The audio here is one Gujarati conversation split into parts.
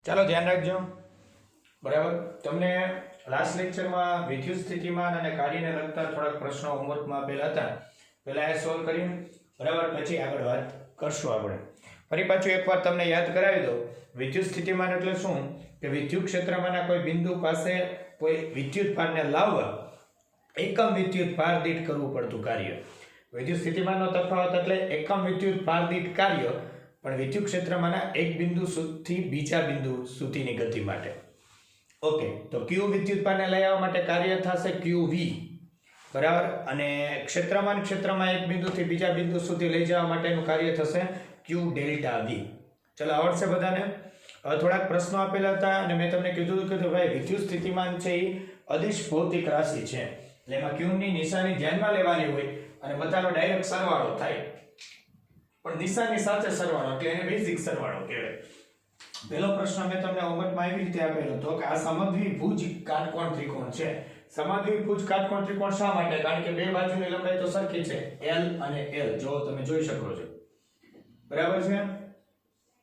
ચાલો ધ્યાન રાખજો. બરાબર, તમને લાસ્ટ લેક્ચરમાં વિદ્યુત સ્થિતિમાન અને કાર્યને લગતા થોડાક પ્રશ્નો હોમવર્કમાં આપેલા હતા. પહેલા એ સોલ્વ કરીને બરાબર પછી આગળ વાત કરશું. આપણે ફરી પાછું એકવાર તમને યાદ કરાવી દઉં. વિદ્યુત સ્થિતિમાન એટલે શું? કે વિદ્યુત ક્ષેત્રમાંના કોઈ બિંદુ પાસે કોઈ વિદ્યુત ભારને લાવવા એકમ વિદ્યુત ભાર દીઠ કરવું પડતું કાર્ય. વિદ્યુત સ્થિતિમાનનો તફાવત એટલે એકમ વિદ્યુત ભાર દીઠ કાર્ય, પણ વિદ્યુત ક્ષેત્રમાંના એક બિંદુ સુધી બીજા બિંદુ સુધીની ગતિ માટે. ઓકે, તો Q વિદ્યુત ભારને લઈ આવવા માટે કાર્ય થશે QV. બરાબર, અને ક્ષેત્રમાં એક બિંદુથી બીજા બિંદુ સુધી લઈ જવા માટેનું કાર્ય થશે Q ડેલ્ટા V. ચલો, આવડશે બધાને? હવે થોડાક પ્રશ્નો આપેલા હતા અને મેં તમને કીધું કે ભાઈ વિદ્યુત સ્થિતિમાન છે એ અદિશ ભૌતિક રાશિ છે, એટલે એમાં Q ની નિશાની ધ્યાનમાં લેવાની હોય અને બધાનો ડાયરેક્ટ સરવાળો થાય, પણ નિશાની સાથે સરવાળો, એટલે એને બેઝિક સરવાળો કહેવાય. પહેલો પ્રશ્ન મેં તમને હોમવર્કમાં આવી રીતે આપેલો હતો કે આ સમદ્વિભુજ કાટકોણ ત્રિકોણ છે. સમદ્વિભુજ કાટકોણ ત્રિકોણ શા માટે? કારણ કે બે બાજુની લંબાઈ તો સરખી છે, L અને L. જો તમે જોઈ શકો છો, બરાબર છે.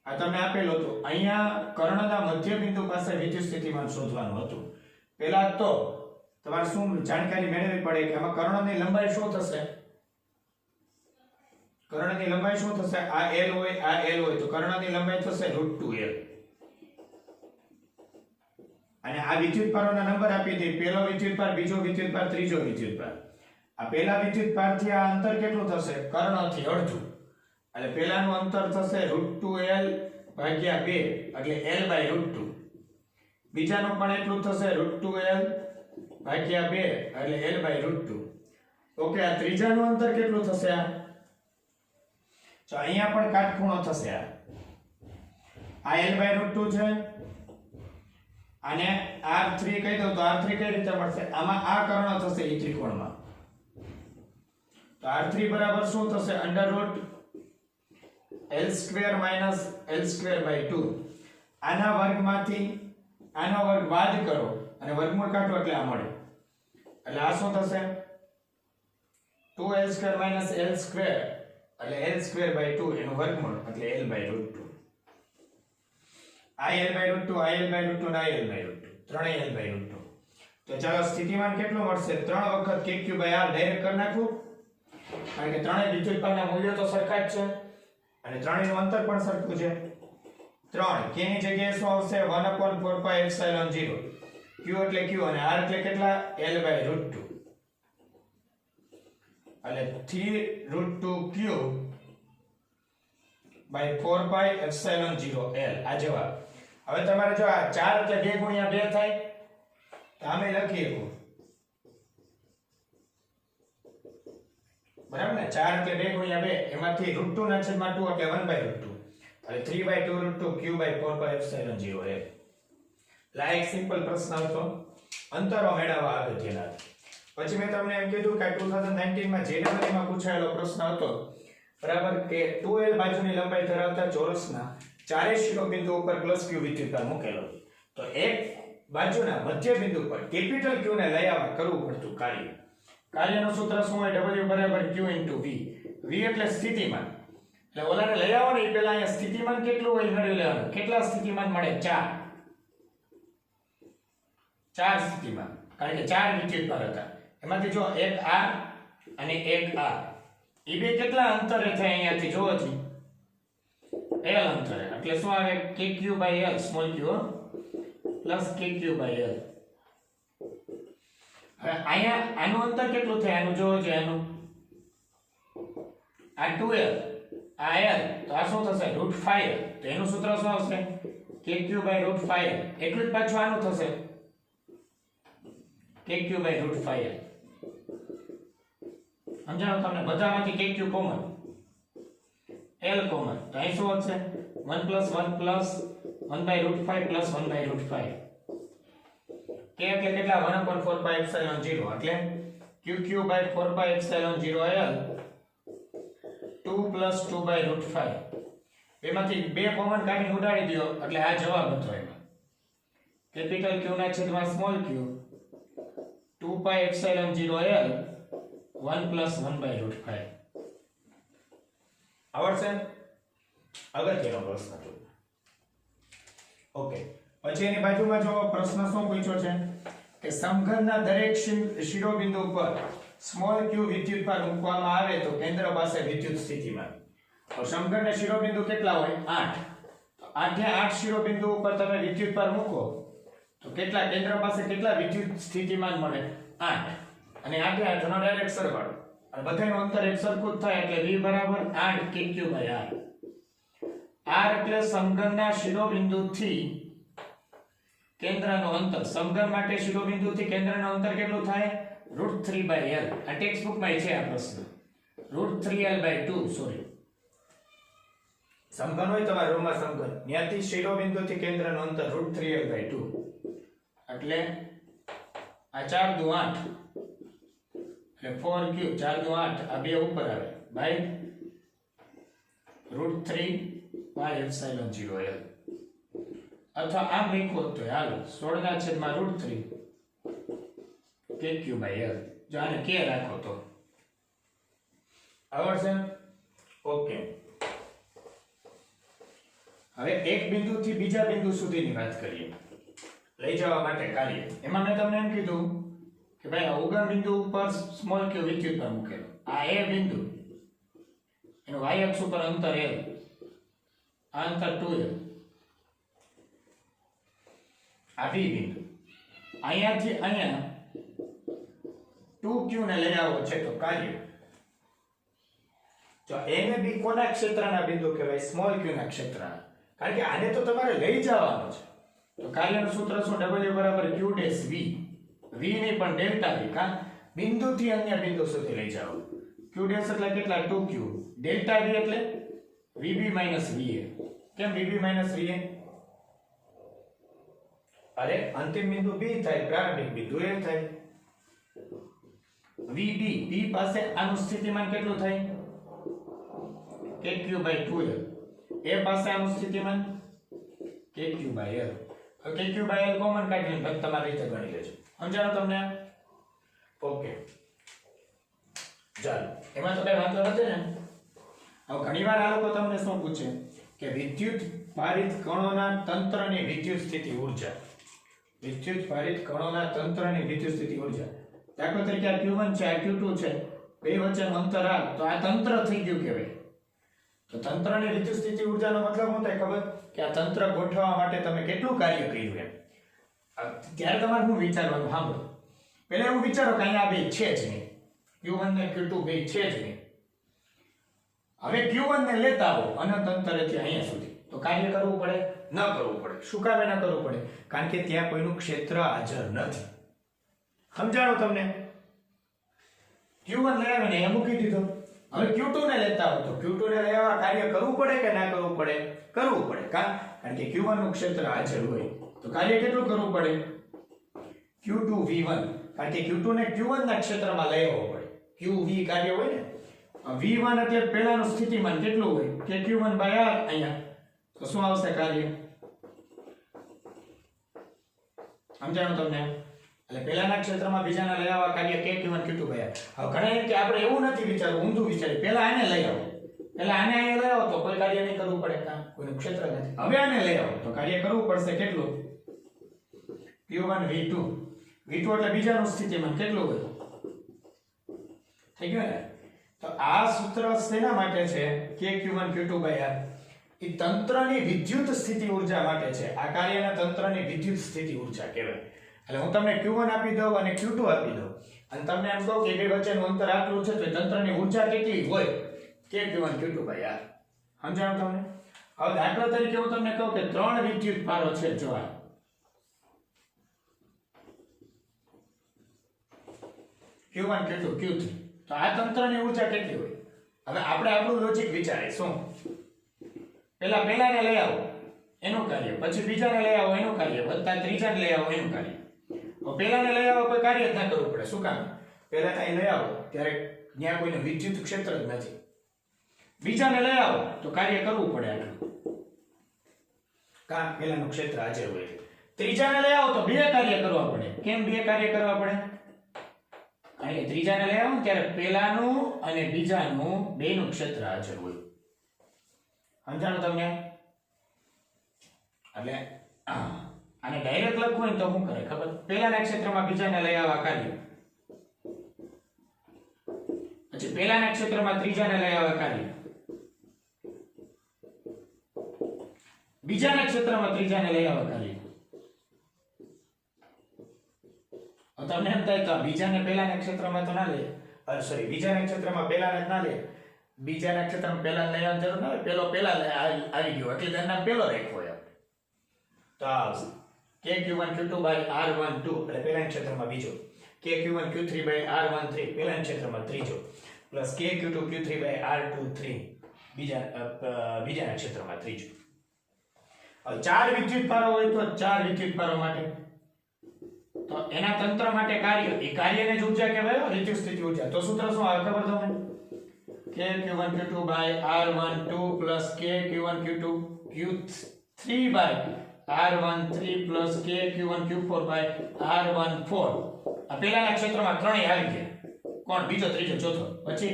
આ તમને આપેલું હતું. અહીંયા કર્ણના મધ્ય બિંદુ પાસે વિદ્યુત સ્થિતિમાન શોધવાનું હતું. પહેલા તો તમારે શું જાણકારી મેળવવી પડે કે આમાં કર્ણની લંબાઈ શું થશે? કર્ણની લંબાઈ શું થશે? આ L હોય, આ L હોય, તો કર્ણની લંબાઈ થશે √2L. અને આ વિદ્યુત ભારોના નંબર આપી દે. પહેલો વિદ્યુત ભાર, બીજો વિદ્યુત ભાર, ત્રીજો વિદ્યુત ભાર. આ પહેલા વિદ્યુત ભારથી આ અંતર કેટલું થશે? કર્ણથી અડધું. એટલે પહેલાનું અંતર થશે √2L ભાગ્યા 2, એટલે L/√2. બીજાનું પણ એટલું થશે √2L ભાગ્યા 2, એટલે L/√2. ઓકે, આ ત્રીજાનું અંતર કેટલું થશે? તો અહીંયા પણ કાટખૂણો થશે. આ L/√2 છે, અને R3 કહી દઉં તો R3 કઈ રીતે મળશે? આમાં આ કર્ણ થશે એ ત્રિકોણમાં, તો R3 બરાબર શું થશે? √L² - L²/2. આના વર્ગમાંથી આનો વર્ગ બાદ કરો અને વર્ગમૂળ કાઢો એટલે આ મળે. એટલે આ શું થશે? 2L² - L², એટલે L²/2 એનું વર્ગમૂળ, એટલે L/√2. આ L/√2, આ L/√2 અને આ L/√2, ત્રણેય L/√2. તો ચાલો, સ્થિતિમાન કેટલું મળશે? 3 વખત KQ/R ડાયરેક્ટ કરી નાખું, કારણ કે ત્રણેય વિદ્યુત ભારના મૂલ્યો તો સરખા જ છે અને ત્રણેયનું અંતર પણ સરખું છે. 3 K ની જગ્યાએ શું આવશે? 1/4πε0. Q એટલે Q અને R એટલે કેટલા? L/√2. એટલે 3√2Q/4πε0L. આ જવાબ. હવે તમારે જો આ 4 એટલે 2 ગુણ્યા 2 થાય, તો આમે લખી શકો. બરાબર ને? 4 એટલે 2 ગુણ્યા 2, એમાંથી √2 ના છેદમાં 2 એટલે 1/√2, એટલે 3/2√2Q/4πε0L. એટલે આ એક સિમ્પલ પ્રશ્ન હતો અંતરો મેળવવા અગત્યના. પછી મેં તમને એમ કીધું કે 2019 માં જાન્યુઆરીમાં પૂછાયેલો પ્રશ્ન હતો, બરાબર, કે 2L બાજુની લંબાઈ ધરાવતા ચોરસના ચારે શિરોબિંદુ ઉપર +Q વિદ્યુતભાર મૂકેલો. તો એક બાજુના મધ્ય બિંદુ પર કેપિટલ Q ને લઈ આવવા કરવું પડતું કાર્ય. કાર્યનું સૂત્ર શું હોય? W = Q × V. V એટલે સ્થિતિમાન. એટલે ઓલાને લઈ આવો ને એ પહેલા અહીંયા સ્થિતિમાન કેટલું હોય મેળવી લેવાનું. કેટલા સ્થિતિમાન મળે? 4 સ્થિતિમાન, કારણ કે 4 વિદ્યુતભાર હતા. એમાંથી જો એક આ અને એક આ, એ બે કેટલા અંતરે થાય? અહીંયાથી જોવો છો, L અંતરે. એટલે શું આવે? KQ/L small q plus KQ/L. હવે અહીંયા આનું અંતર કેટલું થાય? આનું જોવો છો, આનું આ 2L, આ L, તો આ શું થશે? √5L. તો એનું સૂત્ર શું આવશે? KQ/√5L. એટલું જ પાછું આનું થશે, KQ/√5L. સમજાણું તમને? બધામાંથી KQ કોમન, L કોમન, તો અહીં શું વધશે? 1 + 1 + 1/√5 + 1/√5. K એટલે કેટલા? 1/4πε0, એટલે QQ/4πε0L 2 + 2/√5. બેમાંથી 2 કોમન કાઢીને ઉડાડી દો એટલે આ જવાબ હતો. એમાં કેપિટલ Q ના છેદમાં સ્મોલ q 2πε0L 1 + 1/√5. આવડશે? અગત્યનો પ્રશ્ન. ઓકે, પછી એની બાજુમાં જો પ્રશ્ન શું પૂછ્યો છે કે સમઘનના દરેક શિરોબિંદુ પર સ્મોલ q વિદ્યુતભાર મૂકવામાં આવે તો કેન્દ્ર પાસે વિદ્યુત સ્થિતિમાન. તો સમઘનના શિરોબિંદુ કેટલા હોય? 8. તો 8 એ 8 શિરોબિંદુ ઉપર તમે વિદ્યુતભાર મૂકો તો કેટલા કેન્દ્ર પાસે કેટલા વિદ્યુત સ્થિતિમાન મળે? 8. અને 8 એ 8 નો ડાયરેક્ટ સરવાળો અને બધાયનું અંતર એક સરખું જ થાય એટલે v બરાબર 8 kq/r. r એટલે સમઘનના શિરોબિંદુથી કેન્દ્રનું અંતર. સમઘન માટે શિરોબિંદુથી કેન્દ્રનું અંતર કેટલું થાય? √3/l. આ ટેક્સ્ટ બુકમાં છે આ પ્રશ્ન. √3l/2 sorry. સમઘન હોય તમારા રૂમમાં સમઘન, ત્યાંથી શિરોબિંદુથી કેન્દ્રનું અંતર √3l/2 એટલે આ 4 દુ 8 એટલે 4q 4 દુ 8 આ બે ઉપર આવે બાય √3/ε0l. અથવા આમ લખો તો હાલો 16/√3 kq/l. જો આને k રાખો તો આવડશે. ઓકે, હવે એક બિંદુથી બીજા બિંદુ સુધીની વાત કરીએ. લઈ જવા માટે કાર્ય. એમાં મેં તમને એમ કીધું કે ભાઈ ઉગમ બિંદુ ઉપર સ્મોલ q વિદ્યુતભાર મૂકેલો. આ એ બિંદુ એનું y અક્ષ ઉપર અંતર l, આ અંતર 2l. આ v બિંદુ અહીંયાથી અહીંયા 2q ને લઈ આવો છે તો કાર્ય. જો a ને b કોના ક્ષેત્રના બિંદુ કહેવાય? સ્મોલ q ના ક્ષેત્રના. કારણ કે આને તો તમારે લઈ જવાનો છે તો કાર્યનું સૂત્ર શું? w બરાબર q ડેશ v. v નહીં પણ ડેલ્ટા v. કા બિંદુથી અન્ય બિંદુ સુધી લઈ જાઓ. q ડેશ એટલે કેટલા? 2q. ડેલ્ટા v એટલે vb minus va. કેમ vb minus va? અરે અંતિમ બિંદુ b થાય, પ્રારંભિક બિંદુ a થાય. vb b પાસે આનું સ્થિતિમાન કેટલું થાય? kq/2l. a પાસે આનું સ્થિતિમાન kq/l. હવે kq/l કોમન કાઢીને પછી તમારી રીતે ગણી લેજો. સમજાણો તમને? ઓકે, ચાલો એમાં તો કઈ વાંધો નથી ને. હવે ઘણીવાર આ લોકો તમને શું પૂછે કે વિદ્યુત ભારિત કણોના તંત્રની વિદ્યુત સ્થિતિ ઊર્જા. વિદ્યુત ભારિત કણોના તંત્રની વિદ્યુત સ્થિતિ ઊર્જા. દાખલા તરીકે આ q1 છે, આ q2 છે, બે વચ્ચેનું અંતર આ, તો આ તંત્ર થઈ ગયું કહેવાય. તો તંત્રની વિદ્યુત સ્થિતિ ઊર્જાનો મતલબ શું થાય ખબર? કે આ તંત્ર ગોઠવવા માટે તમે કેટલું કાર્ય કર્યું એમ. ત્યારે તમારે શું વિચારવાનું? સાંભળો, પહેલા એવું વિચારો કે અહીંયા બે છે જ નહીં, q1 ને q2 બે છે જ નહીં. હવે q1 ને લેતા આવો અનંત અંતરેથી અહીંયા સુધી તો કાર્ય કરવું પડે? ન કરવું પડે. શું કામ ન કરવું પડે? કારણ કે ત્યાં કોઈનું ક્ષેત્ર હાજર નથી. સમજાણો તમને? q1 લઈ આવીને અહીંયા મૂકી દીધો. હવે q2 ને લેતા આવો તો q2 ને લઈ આવવા કાર્ય કરવું પડે કે ના કરવું પડે? કરવું પડે. કારણ કે q1 નું ક્ષેત્ર હાજર હોય તો કાર્ય કેટલું કરવું પડે? q2 v1. કારણ કે q2 ને q1 ના ક્ષેત્રમાં લઈ આવવો પડે. qv કાર્ય હોય ને. v1 એટલે પહેલાનું સ્થિતિમાન કેટલું હોય? kq1/r અહીંયા. તો શું આવશે કાર્ય? સમજાણો તમને? એટલે પહેલાના ક્ષેત્રમાં બીજાના લઈ આવવા કાર્ય kq1 q2/r. હવે ઘણા એમ કે આપણે એવું નથી વિચારવું, ઊંધું વિચારી. પહેલા આને લઈ આવો, પહેલા આને અહીંયા લઈ આવો તો કોઈ કાર્ય નહીં કરવું પડે. કાં કોઈનું ક્ષેત્ર નથી. હવે આને લઈ આવો તો કાર્ય કરવું પડશે. કેટલું? q1 v2. v2 એટલે બીજાનું સ્થિતિમાન કેટલું હોય? થઈ ગયું ને? તો આ સૂત્ર શેના માટે છે? kq1 q2/r. એ તંત્રની વિદ્યુત સ્થિતિ ઊર્જા માટે છે. આ કાર્યના તંત્રની વિદ્યુત સ્થિતિ ઊર્જા કહેવાય. એટલે હું તમને q1 આપી દઉં અને q2 આપી દઉં અને તમને એમ કહું કે બે વચ્ચેનું અંતર આટલું છે તો તંત્રની ઊર્જા કેટલી હોય? kq1 q2/r. સમજાણું તમને? હવે દાખલા તરીકે હું તમને કહું કે ત્રણ વિદ્યુત ભારો છે. જો આ q1 q2 q3 તો આ તંત્રની ઊર્જા કેટલી હોય? હવે આપણે આપણું લોજિક વિચારીએ. શું? પહેલાને લઈ આવો એનું કાર્ય, પછી બીજાને લઈ આવો એનું કાર્ય, વત્તા ત્રીજાને લઈ આવો એનું કાર્ય. હવે પહેલાને લઈ આવો કોઈ કાર્ય જ ના કરવું પડે. શું કામ? પહેલા અહીં લઈ આવો ત્યારે ત્યાં કોઈનું વિદ્યુત ક્ષેત્ર જ નથી. બીજાને લઈ આવો તો કાર્ય કરવું પડે આટલું. કામ પહેલાનું ક્ષેત્ર હાજર હોય. ત્રીજાને લઈ આવો તો બે કાર્ય કરવા પડે. કેમ બે કાર્ય કરવા પડે? કારણ કે ત્રીજાને લઈ આવો ત્યારે પહેલાનું અને બીજાનું બેનું ક્ષેત્ર હાજર હોય. સમજાણું તમને? એટલે આને ડાયરેક્ટ લખવું હોય તો શું કરે ખબર? પહેલાના ક્ષેત્રમાં બીજાને લઈ આવવા કાર્ય, પછી પહેલાના ક્ષેત્રમાં ત્રીજાને લઈ આવવા કાર્ય, બીજાના ક્ષેત્રમાં ત્રીજાને લઈ આવવા કાર્ય. તમને એમ થાય તો બીજાને પહેલાના ક્ષેત્રમાં તો ના લે, સોરી બીજાના ક્ષેત્રમાં પહેલાને જ ના લે, બીજાના ક્ષેત્રમાં પહેલા લઈ આવવાની જરૂર ના હોય, પેલો પહેલા આવી ગયો એટલે તેનું નામ પહેલો રાખ્યો હોય. તો આ આવશે KQ1 Q2 by R12 એટલે પહેલાના ક્ષેત્રમાં બીજો, KQ1 Q3 by R13 પહેલાના ક્ષેત્રમાં ત્રીજો, plus KQ2 Q3 by R23 બીજાના ક્ષેત્રમાં ત્રીજો. હવે ચાર વિદ્યુત ભારો હોય તો ચાર વિદ્યુત ભારો માટે તો એના તંત્ર માટે કાર્ય, એ કાર્યને જ ઊર્જા કહેવાય, વિદ્યુત સ્થિતિ ઊર્જા. તો સૂત્ર શું આવે ખબર તમને? KQ1 Q2 by R12 plus KQ1 Q2 Q3 by R13 plus KQ1 Q4 by R14. આ પહેલાના ક્ષેત્રમાં ત્રણેય આવી ગયા. કોણ? બીજો, ત્રીજો, ચોથો. પછી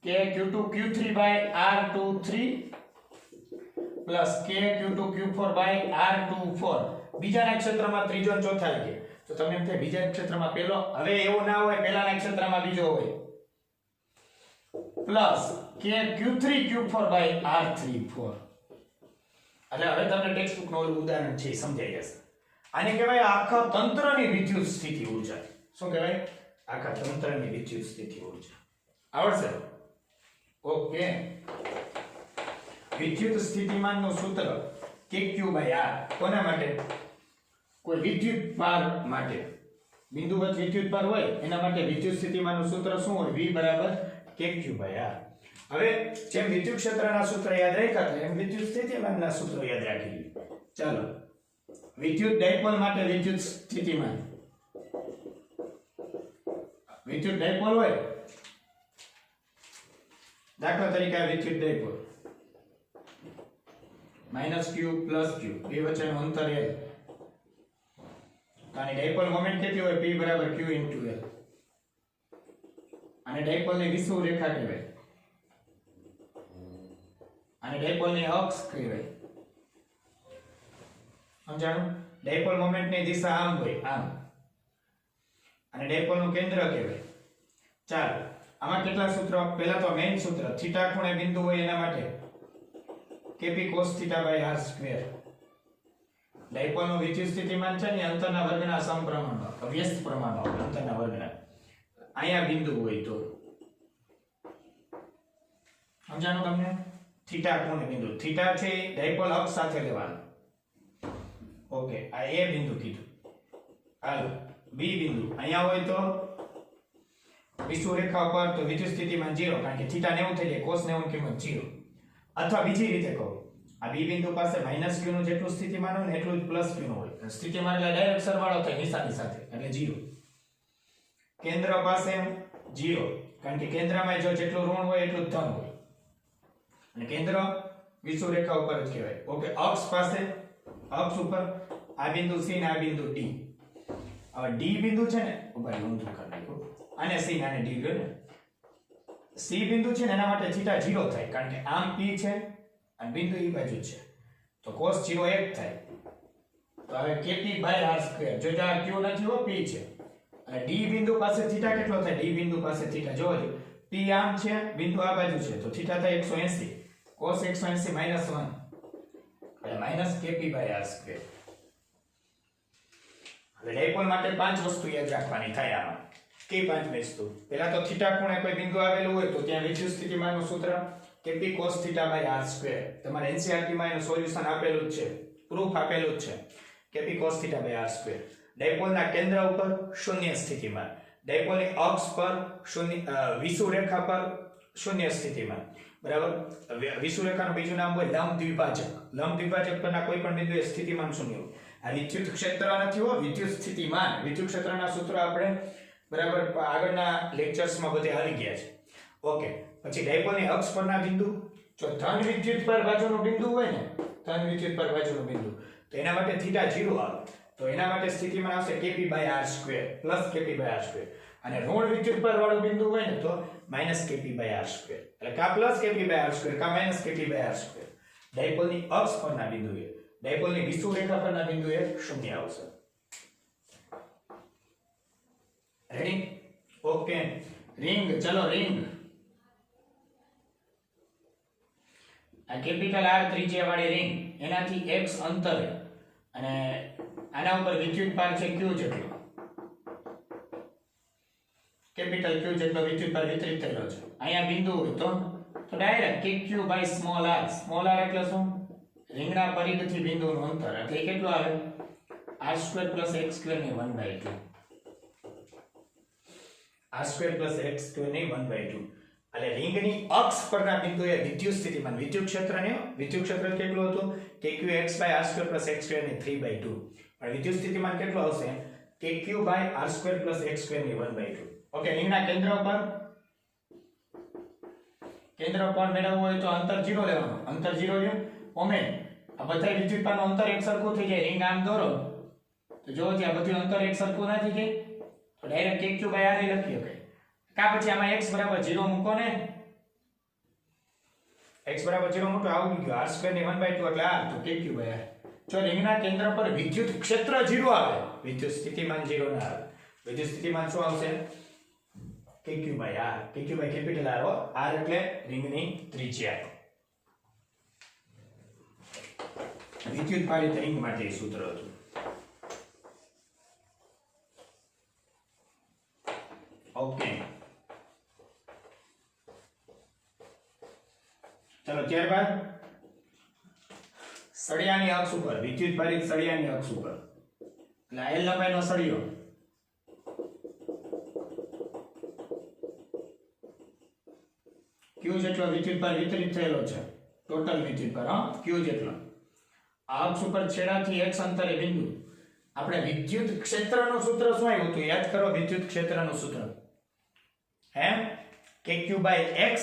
KQ2 Q3 by R23 plus KQ2 Q4 by R24. બીજાના ક્ષેત્રમાં ત્રીજો અને ચોથા આવી ગયા. તો તમને એમ થાય બીજા ક્ષેત્રમાં પહેલો, હવે એવું ના હોય, પહેલાના ક્ષેત્રમાં બીજો હોય, plus KQ3 Q4 by R34. એટલે હવે તમને ટેક્સ્ટ બુક નું ઓલું ઉદાહરણ છે સમજાઈ જશે. આને કહેવાય આખા તંત્રની વિદ્યુત સ્થિતિ ઊર્જા. શું કહેવાય? આખા તંત્રની વિદ્યુત સ્થિતિ ઊર્જા. આવડશે? ઓકે. વિદ્યુત સ્થિતિમાનનું સૂત્ર KQ by R કોના માટે? કોઈ વિદ્યુત ભાર માટે, બિંદુવત વિદ્યુત ભાર હોય એના માટે વિદ્યુત સ્થિતિમાનનું સૂત્ર શું હોય? V બરાબર KQ by R. હવે જેમ વિદ્યુત ક્ષેત્રના સૂત્ર યાદ રાખ્યા હતા એમ વિદ્યુત સ્થિતિમાનના સૂત્રો યાદ રાખી. ચાલો, વિદ્યુત ડાયપોલ માટે વિદ્યુત સ્થિતિમાન, વિદ્યુત ડાયપોલ હોય, દાખલા તરીકે આ વિદ્યુત ડાયપોલ -q + q બે વચ્ચેનું અંતર L, અને ડાયપોલ મોમેન્ટ કેટલી હોય? P બરાબર q * L. અને ડાયપોલની વિષુવવૃત્ત રેખા કહેવાય, અને ડાયપોલની અક્ષ કહેવાય. સમજાણું? ડાયપોલ મોમેન્ટની દિશા આમ હોય, આમ, અને ડાયપોલનું કેન્દ્ર કહેવાય. ચાલો, આમાં કેટલા સૂત્રો? પહેલા તો મેઇન સૂત્ર, થીટા ખૂણે બિંદુ હોય એના માટે Kp cos θ by R². ડાયપોલનું વિદ્યુત સ્થિતિમાન છે ને અંતરના વર્ગના સમપ્રમાણમાં, અવ્યસ્ત પ્રમાણમાં અંતરના વર્ગના. અહીંયા બિંદુ હોય તો સમજાણું તમને? થીટા ખૂણે બિંદુ, થીટા છે ડાયપોલ અક્ષ સાથે લેવાનું. ઓકે, આ A બિંદુ કીધું. હાલો, B બિંદુ અહીંયા હોય તો વિષુવવૃત્ત રેખા પર તો વિદ્યુત સ્થિતિમાન 0, કારણ કે થીટા 90 થઈ જાય, cos 90 કિંમત 0. અથવા બીજી રીતે કહું, આ B બિંદુ પાસે -q નું જેટલું સ્થિતિમાન હોય ને એટલું જ +q નું હોય. સ્થિતિમાન એટલે ડાયરેક્ટ સરવાળો થાય નિશાની સાથે, એટલે 0. કેન્દ્ર પાસે 0, કારણ કે કેન્દ્રમાં જો જેટલું ઋણ હોય એટલું જ ધન હોય, અને કેન્દ્ર વિષુવવૃત્ત રેખા ઉપર જ કહેવાય. ઓકે, અક્ષ પાસે, અક્ષ ઉપર આ બિંદુ C ને આ બિંદુ D. હવે D બિંદુ છે ને, ઉપર ઊંધું કરી નાખો, અને C અને D ગયો ને, C બિંદુ છે ને એના માટે θ 0 થાય, કારણ કે આમ P છે અને બિંદુ એ બાજુ છે, તો cos 0 1 થાય. તો હવે Kp by R², જો આ Q નથી હો, P છે. અને D બિંદુ પાસે θ કેટલો થાય? D બિંદુ પાસે θ જોજો, P આમ છે, બિંદુ આ બાજુ છે, તો θ થાય 180, cos 180 -1 એટલે -Kp by R². હવે ડાયપોલ માટે પાંચ વસ્તુ યાદ રાખવાની થાય આમાં. કે પાંચ વસ્તુ? પહેલા તો થીટા ખૂણે કોઈ બિંદુ આવેલું હોય તો ત્યાં વિદ્યુત સ્થિતિમાનનું સૂત્ર Kp cos θ by R². તમારે NCERT માં એનું સોલ્યુશન આપેલું જ છે, પ્રૂફ આપેલું જ છે. Kp cos θ by R². ડાયપોલના કેન્દ્ર ઉપર શૂન્ય સ્થિતિમાન, ડાયપોલની અક્ષ પર શૂન્ય, વિષુવવૃત્ત રેખા પર શૂન્ય સ્થિતિમાન. બરાબર? વિષુવવૃત્ત રેખાનું બીજું નામ હોય લંબ દ્વિભાજક. લંબ દ્વિભાજક પરના કોઈ પણ બિંદુએ સ્થિતિમાન શૂન્ય હોય. આ વિદ્યુત ક્ષેત્ર નથી હો, વિદ્યુત સ્થિતિમાન. વિદ્યુત ક્ષેત્રના સૂત્રો આપણે બરાબર આગળના લેક્ચર્સમાં બધે આવી ગયા છે. ઓકે, પછી ડાયપોલની અક્ષ પરના બિંદુ, જો ધન વિદ્યુત પર બાજુનું બિંદુ હોય ને, ધન વિદ્યુત પર બાજુનું બિંદુ, તો એના માટે θ 0 આવે, તો એના માટે સ્થિતિમાન આવશે Kp by R² plus Kp by R². અને ઋણ વિદ્યુત પર વાળું બિંદુ હોય ને તો -Kp by R², એટલે કા +Kp by R² કા -Kp by R². ડાયપોલની અક્ષ પરના બિંદુએ ડાયપોલની વિષુવૃત્ત રેખા પરના બિંદુએ શૂન્ય આવશે. રેડી? ઓકે. રિંગ, ચલો રિંગ. આ કેપિટલ R ત્રિજ્યા વાળી રિંગ, એનાથી x અંતરે અને આના ઉપર વિદ્યુતભાર છે q જેટલો, કેપિટલ q જેટલો વિદ્યુતભાર વિતરિત થયેલો છે. અહીંયા બિંદુ હોય તો direct kq by small r. Small r એટલે શું? રિંગના પરિઘથી બિંદુનું અંતર. એટલે કેટલું આવે? r² + x² ની 1/2. r² + x² ની 1/2. એટલે રિંગની અક્ષ પરના બિંદુએ વિદ્યુત સ્થિતિમાન, વિદ્યુત ક્ષેત્રને, વિદ્યુત ક્ષેત્ર કેટલું હતું? kqx/r² + x² ની 3/2. પણ વિદ્યુત સ્થિતિમાન કેટલું આવશે? kq/r² + x² ની 1/2. ઓકે. રિંગના કેન્દ્ર પર કોણ મેળવવું હોય તો અંતર 0 લેવાનું. અંતર 0 લ્યો. ઓમે આ બધા વિદ્યુતભારનું અંતર એક સરખું થઈ જાય. રિંગ આમ દોરો તો જો આ બધું અંતર એક સરખું ના થઈ જાય તો ડાયરેક્ટ kq/r લખી શકાય. કા પછી આમાં x = 0 મૂકો ને. x = 0 મૂકો આવી ગયો r² ની 1/2 એટલે r તો kq/r. જો રિંગના કેન્દ્ર પર વિદ્યુત ક્ષેત્ર 0 આવે, વિદ્યુત સ્થિતિમાન 0 ના આવે. વિદ્યુત સ્થિતિમાન શું આવશે? kq/r. kq by capital R. R એટલે રિંગની ત્રિજ્યા. વિદ્યુતભારિત રિંગ માટે સૂત્ર હતું. ઓકે. ચલો ત્યારબાદ સળિયાની અક્ષ ઉપર, વિદ્યુતભારિત સળિયાની અક્ષ ઉપર, એટલે L લંબાઈનો સળિયો q જેટલો વિદ્યુતભાર વિતરિત થયેલો છે. ટોટલ વિદ્યુતભાર q જેટલો. આ અક્ષ ઉપર છેડાથી x અંતરે બિંદુ. આપણે વિદ્યુત ક્ષેત્રનું સૂત્ર શું આવ્યું હતું? યાદ કરો વિદ્યુત ક્ષેત્રનું સૂત્ર. હે? kq/x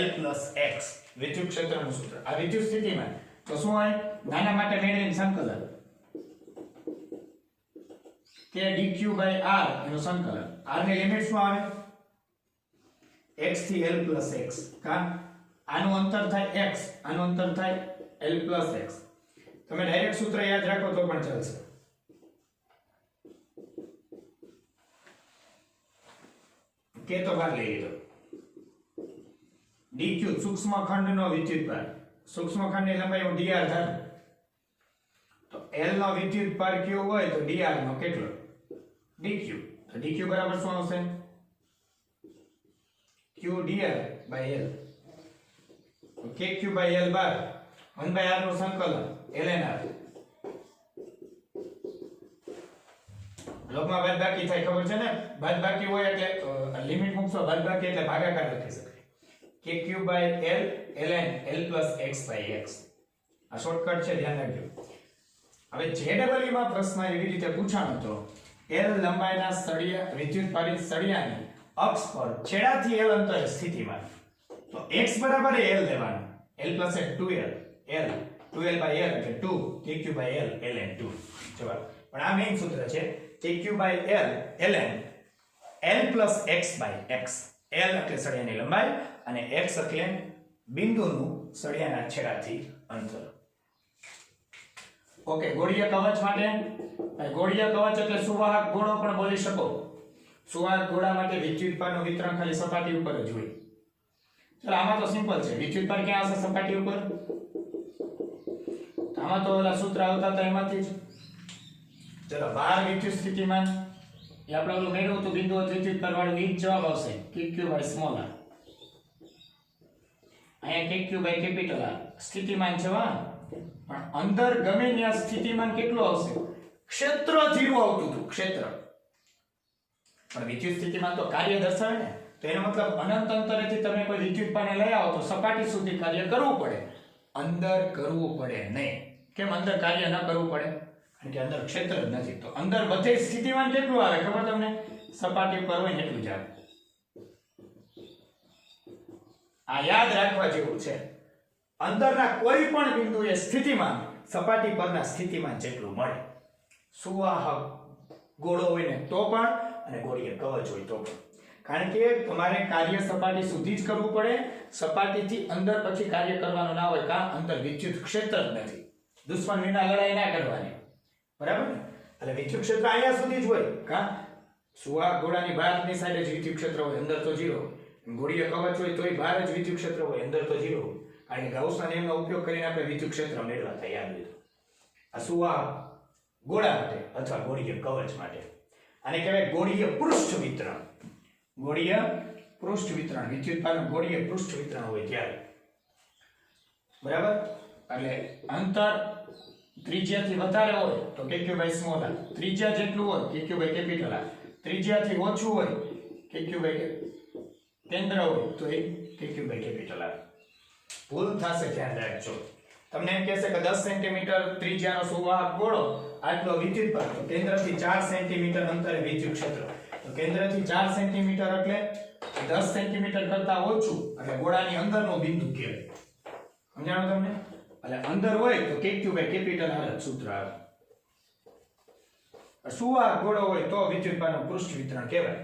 L + x. વિદ્યુત ક્ષેત્રનું સૂત્ર. આ વિદ્યુત સ્થિતિમાં તો શું હોય? નાના માટે મેળવીને સંકલન કે dq/r એનું સંકલન. r ની લિમિટ શું આવે? x થી L + x. કા આનું અંતર થાય x, આનું અંતર થાય L + x. તમે ડાયરેક્ટ સૂત્ર યાદ રાખો તો પણ ચાલશે. કે તો ભાગ લઈ લીધો. dq સૂક્ષ્મ ખંડનો વિદ્યુતભાર, સૂક્ષ્મ ખંડની લંબાઈ હું dr ધારું તો L નો વિદ્યુતભાર q હોય તો dr નો કેટલો? dq. તો dq બરાબર શું આવશે? q dr/L. તો kq/L બાર 1/r નું સંકલન ln r. લોકમાં બાદબાકી થાય ખબર છે ને? બાદબાકી હોય એટલે લિમિટ મૂકશો, બાદબાકી એટલે ભાગાકાર લખી શકાય. kq/L ln L + x/x. આ શોર્ટકટ છે, ધ્યાન રાખજો. હવે JEE માં પ્રશ્ન એવી રીતે પૂછાણો તો L લંબાઈના સળિયા, વિદ્યુતભારિત સળિયાની અક્ષ પર છેડાથી L અંતરે સ્થિતિમાન. તો x = L લેવાનું. L + x 2L. L 2L/L એટલે 2 kq/L ln 2. જવાબ. પણ આ મેઈન સૂત્ર છે kq/L ln L + x/x. L એટલે સળિયાની લંબાઈ અને x એટલે બિંદુનું સળિયાના છેડાથી અંતર. ઓકે. ગોળીય કવચ માટે, ગોળીય કવચ એટલે સુવાહક ગોળો પણ બોલી શકો. સુવાહક ગોળા માટે વિદ્યુતભારનું વિતરણ ખાલી સપાટી ઉપર જ હોય. ચલો આમાં તો સિમ્પલ છે. વિદ્યુતભાર ક્યાં આવશે? સપાટી ઉપર. આમાં તો ઓલા સૂત્ર આવતા હતા એમાંથી જ. ચલો ભાર વિદ્યુત સ્થિતિમાન એ આપણે ઓલું મેળવ્યું તો બિંદુ વિદ્યુતભાર વાળું ઈ જ જવાબ આવશે. kq/r. અહીંયા kq/ કેપિટલ R સ્થિતિમાન છે. પણ અંદર ગમે ત્યાં સ્થિતિમાન કેટલું આવશે? ક્ષેત્ર 0 આવતું હતું. ક્ષેત્ર. પણ વિદ્યુત સ્થિતિમાન તો કાર્ય દર્શાવે ને. તો એનો મતલબ અનંત અંતરેથી તમે કોઈ વિદ્યુતભારને લઈ આવો તો સપાટી સુધી કાર્ય કરવું પડે, અંદર કરવું પડે નહીં. કેમ અંદર કાર્ય ન કરવું પડે? કારણ કે અંદર ક્ષેત્ર જ નથી. તો અંદર બધે સ્થિતિમાન કેટલું આવે ખબર તમને? સપાટી પર હોય એટલું જ આવે. આ યાદ રાખવા જેવું છે. અંદરના કોઈ પણ બિંદુએ સ્થિતિમાન સપાટી પરના સ્થિતિમાન જેટલું મળે. સુવાહક ગોળો હોય ને તો પણ અને ગોળીય કવચ હોય તો પણ. કારણ કે તમારે કાર્ય સપાટી સુધી જ કરવું પડે. સપાટીથી અંદર પછી કાર્ય કરવાનું ના હોય. કા અંદર વિદ્યુત ક્ષેત્ર જ નથી. દુશ્મન વિના લડાઈ ના કરવાની, બરાબર ને? એટલે વિદ્યુત ક્ષેત્ર અહીંયા સુધી જ હોય કા સુવા ગોળાની બહારની સાઈડે જ વિદ્યુત ક્ષેત્ર હોય, અંદર તો 0. ગોળીય કવચ હોય તોય બહાર જ વિદ્યુત ક્ષેત્ર હોય, અંદર તો 0 હોય. કારણ કે ગાઉસના નિયમનો ઉપયોગ કરીને આપણે વિદ્યુત ક્ષેત્ર મેળવતા યાદ લીધું. આ સુવા ગોળા માટે અથવા ગોળીય કવચ માટે આને કહેવાય ગોળીય પૃષ્ઠ વિતરણ. ગોળીય પૃષ્ઠ વિતરણ, વિદ્યુતભારનું ગોળીય પૃષ્ઠ વિતરણ હોય ત્યારે, બરાબર? એટલે અંતર ત્રિજ્યાથી વધારે હોય તો kq સ્મોલ r, ત્રિજ્યા જેટલું હોય kq કેપિટલ r, ત્રિજ્યાથી ઓછું હોય kq કેન્દ્ર હોય તો એ kq કેપિટલ r. ભૂલ થશે, ધ્યાન રાખજો. તમને એમ કહેશે કે 10 સેન્ટીમીટર ત્રિજ્યાનો સુવાહક ગોળો, આટલો વિદ્યુતભાર, તો કેન્દ્રથી 4 સેન્ટીમીટર અંતરે વિદ્યુત ક્ષેત્ર. તો કેન્દ્રથી 4 સેન્ટીમીટર એટલે 10 સેન્ટીમીટર કરતા ઓછું, એટલે ગોળાની અંદરનો બિંદુ કહેવાય. સમજાણું તમને? એટલે અંદર હોય તો kq કેપિટલ r જ સૂત્ર આવે. સુવાહક ગોળો હોય તો વિદ્યુતભારનું પૃષ્ઠ વિતરણ કહેવાય.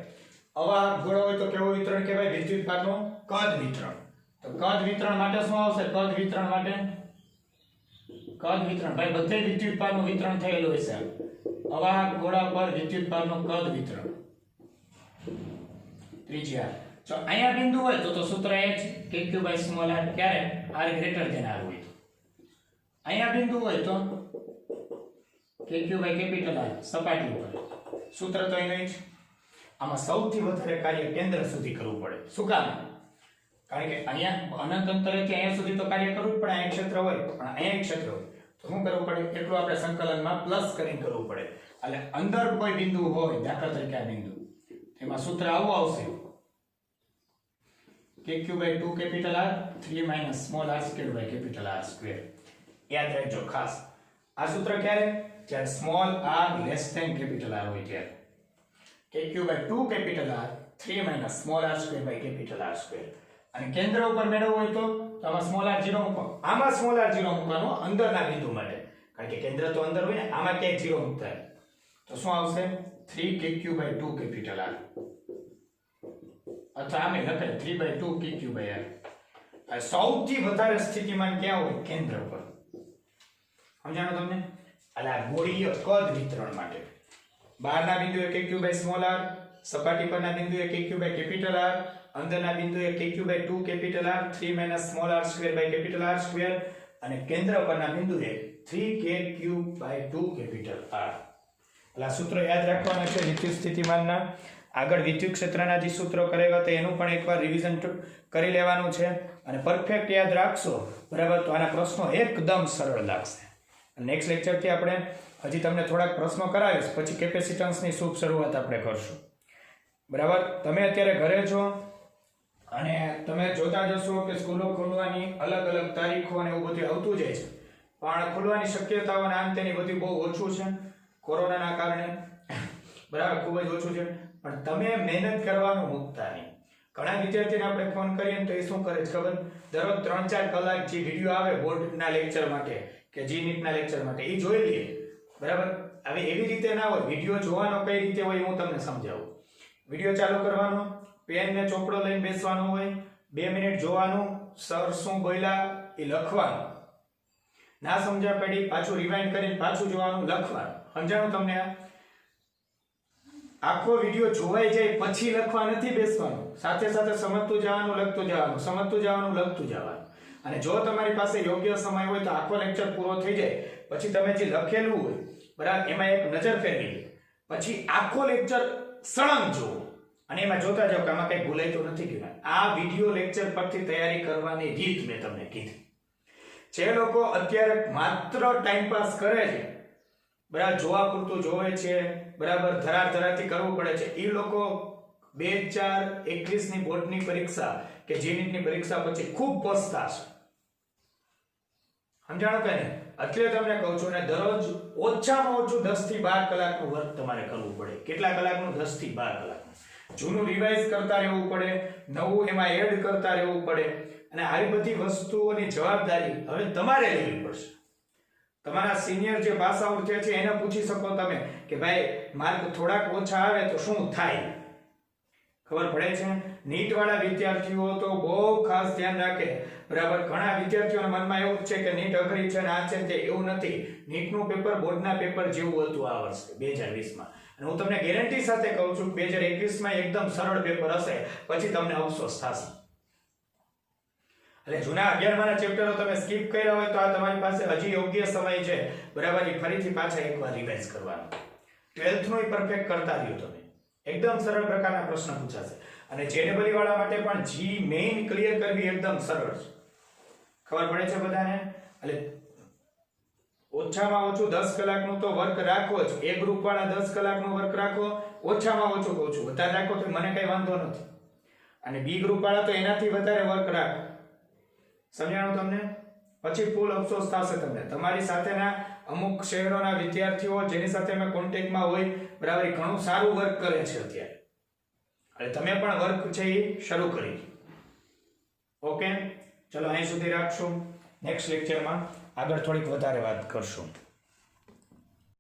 અવાહક ગોળો હોય તો કેવું વિતરણ કહેવાય? વિદ્યુતભારનું કદ વિતરણ. તો કદ વિતરણ માટે શું આવશે? કદ વિતરણ માટે કદ વિતરણ, ભાઈ બધે વિદ્યુતભારનું વિતરણ થયેલું હશે. અવાહક ગોળા પર વિદ્યુતભારનું કદ વિતરણ ત્રિજ્યા. જો અહીંયા બિંદુ હોય તો સૂત્ર એ જ kq સ્મોલ r. ક્યારે? r ગ્રેટર ધેન r હોય. અહીંયા બિંદુ હોય તો kq કેપિટલ r સપાટી ઉપર. સૂત્ર તો અહીં જ. આમાં સૌથી વધારે કાર્ય કેન્દ્ર સુધી કરવું પડે. શું કામ? કારણ કે અહીંયા અનંત અંતરેથી અહીંયા સુધી તો કાર્ય કરવું જ પડે. અહીંયા ક્ષેત્ર હોય પણ અહીંયા ક્ષેત્ર હોય તો શું કરવું પડે? એટલું આપણે સંકલનમાં પ્લસ કરીને કરવું પડે. એટલે અંદર કોઈ બિંદુ હોય, દાખલા તરીકે આ બિંદુ, એમાં સૂત્ર આવું આવશે kq 2 capital r 3 small r square capital R square. યાદ રાખજો ખાસ. આ સૂત્ર ક્યારે? જ્યારે small r less than capital R હોય ત્યારે. kq 2 capital R 3 small r square capital R square. અને કેન્દ્ર ઉપર મેળવવું હોય તો આમાં સ્મોલ r 0 મૂકો. આમાં સ્મોલ r 0 મૂકવાનો અંદરના બિંદુ માટે, કારણ કે કેન્દ્ર તો અંદર હોય ને, આમાં ક્યાંય 0 મૂકતા. તો શું આવશે? 3kq 2 કેપિટલ R, અથવા આમે લખે 3/2 kq r. આ સૌથી વધારે સ્થિતિમાન ક્યાં હોય? કેન્દ્ર પર. સમજાણો તમને? એટલે આ ગોળીય કદ વિતરણ માટે બહારના બિંદુએ kq સ્મોલ r, સપાટી પરના બિંદુએ kq કેપિટલ R, અંદરના બિંદુએ kq 2 capital R 3 small r square capital R square, અને કેન્દ્ર પરના બિંદુએ 3kq 2 કેપિટલ R. એટલે આ સૂત્રો યાદ રાખવાના છે વિદ્યુત સ્થિતિમાનના. આગળ વિદ્યુત ક્ષેત્રના જે સૂત્રો કરેલા હતા એનું પણ એકવાર રિવિઝન કરી લેવાનું છે, અને પરફેક્ટ યાદ રાખશો, બરાબર, તો આના પ્રશ્નો એકદમ સરળ લાગશે. નેક્સ્ટ લેક્ચરથી આપણે હજી તમને થોડાક પ્રશ્નો કરાવીશ, પછી કેપેસિટન્સની શુભ શરૂઆત આપણે કરશું. બરાબર? તમે અત્યારે ઘરે છો અને તમે જોતા જશો કે સ્કૂલો ખોલવાની અલગ અલગ તારીખો અને એવું બધું આવતું જાય છે, પણ ખોલવાની શક્યતાઓ અને આમ તેની બધી બહુ ઓછું છે કોરોનાના કારણે. બરાબર? ખૂબ જ ઓછું છે. પણ તમે મહેનત કરવાનું મૂકતા નહીં. ઘણા વિદ્યાર્થીને આપણે ફોન કરીએ તો એ શું કરે છે ખબર? દરરોજ 3-4 કલાક જે વિડીયો આવે બોર્ડના લેક્ચર માટે કે જીનીટના લેક્ચર માટે એ જોઈ લઈએ. બરાબર? હવે એવી રીતે ના હોય. વિડીયો જોવાનો કઈ રીતે હોય હું તમને સમજાવું. વિડીયો ચાલુ કરવાનો, પેન ને ચોપડો લઈને બેસવાનું હોય, 2 મિનિટ જોવાનું, સર શું બોલ્યા એ લખવાનું, ના સમજ્યા પડી પાછું રિવાઇન્ડ કરીને પાછું જોવાનું, લખવાનું. સમજાણું તમને? આખો વિડિયો જોવાઈ જાય પછી લખવા નથી બેસવાનું. સાથે સાથે સમજતું જવાનું, લખતું જવાનું, સમજતું જવાનું, લખતું જવાનું. અને જો તમારી પાસે યોગ્ય સમય હોય તો આખો લેક્ચર પૂરો થઈ જાય પછી તમે જે લખેલું હોય, બરાબર, એમાં એક નજર ફેરવી લો. પછી આખો લેક્ચર સળંગ જુઓ અને એમાં જોતા જાઓ કે આમાં કઈ ભૂલાઈ તો નથી ગયું. આ વિડિયો લેક્ચર પરથી તૈયારી કરવાની રીત મેં તમને કીધી. જે લોકો અત્યારે માત્ર ટાઈમ પાસ કરે છે, બરાબર, જોવા પૂરતું જોવે છે, બરાબર, ધરારથી કરવું પડે છે, એ લોકો 2021 ની બોર્ડની પરીક્ષા કે જીનીટની પરીક્ષા પછી ખૂબ પસ્તાશે. સમજાણો કે નહીં? એટલે તમને કહું છું ને, દરરોજ ઓછામાં ઓછું 10 થી 12 કલાકનું વર્ક તમારે કરવું પડે. કેટલા કલાકનું? 10 થી 12 કલાકનું. જૂનું રિવાઇઝ કરતા રહેવું પડે, નવું એમાં એડ કરતા રહેવું પડે, અને આવી બધી વસ્તુઓની જવાબદારી હવે તમારે લેવી પડશે. તમારા સિનિયર જે પાસ આઉટ થયા છે એને પૂછી શકો તમે કે ભાઈ માર્ક થોડાક ઓછા આવે તો શું થાય? ખબર પડે છે? નીટ વાળા વિદ્યાર્થીઓ તો બહુ ખાસ ધ્યાન રાખે, બરાબર. ઘણા વિદ્યાર્થીઓના મનમાં એવું જ છે કે નીટ અઘરી છે ને આ છે તે. એવું નથી. નીટનું પેપર બોર્ડના પેપર જેવું હતું આ વર્ષે 2020માં. અને હું તમને ગેરંટી સાથે કહું છું કે 2021માં એકદમ સરળ પેપર હશે, પછી તમને અફસોસ થશે. એટલે જૂના 11માના ચેપ્ટરો તમે સ્કીપ કર્યા હોય તો આ તમારી પાસે હજી યોગ્ય સમય છે, બરાબર. એ ફરીથી પાછા એકવાર રિવાઇઝ કરવાનો. 12th નું પરફેક્ટ કરતા રહ્યો તમે. એકદમ સરળ પ્રકારના પ્રશ્ન પૂછાશે. અને JEE વાળા માટે પણ જી મેઇન ક્લિયર કરવી એકદમ સરળ છે. ખબર પડે છે બધાને? એટલે ઓછામાં ઓછું 10 કલાકનું તો વર્ક રાખો જ. એ ગ્રુપ વાળા 10 કલાકનું વર્ક રાખો. ઓછામાં ઓછું કહું છું, વધારે રાખો તો મને કઈ વાંધો નથી. અને બી ગ્રુપ વાળા તો એનાથી વધારે વર્ક રાખો. સમજાણું તમને? પછી ફૂલ અફસોસ થશે તમને. તમારી સાથેના અમુક શહેરોના વિદ્યાર્થીઓ જેની સાથે અમે કોન્ટેક્ટમાં હોય, બરાબર, ઘણું સારું વર્ક કરે છે અત્યારે. એટલે તમે પણ વર્ક છે એ શરૂ કરી. ઓકે, ચલો અહીં સુધી રાખશું. નેક્સ્ટ લેક્ચરમાં આગળ થોડીક વધારે વાત કરશું.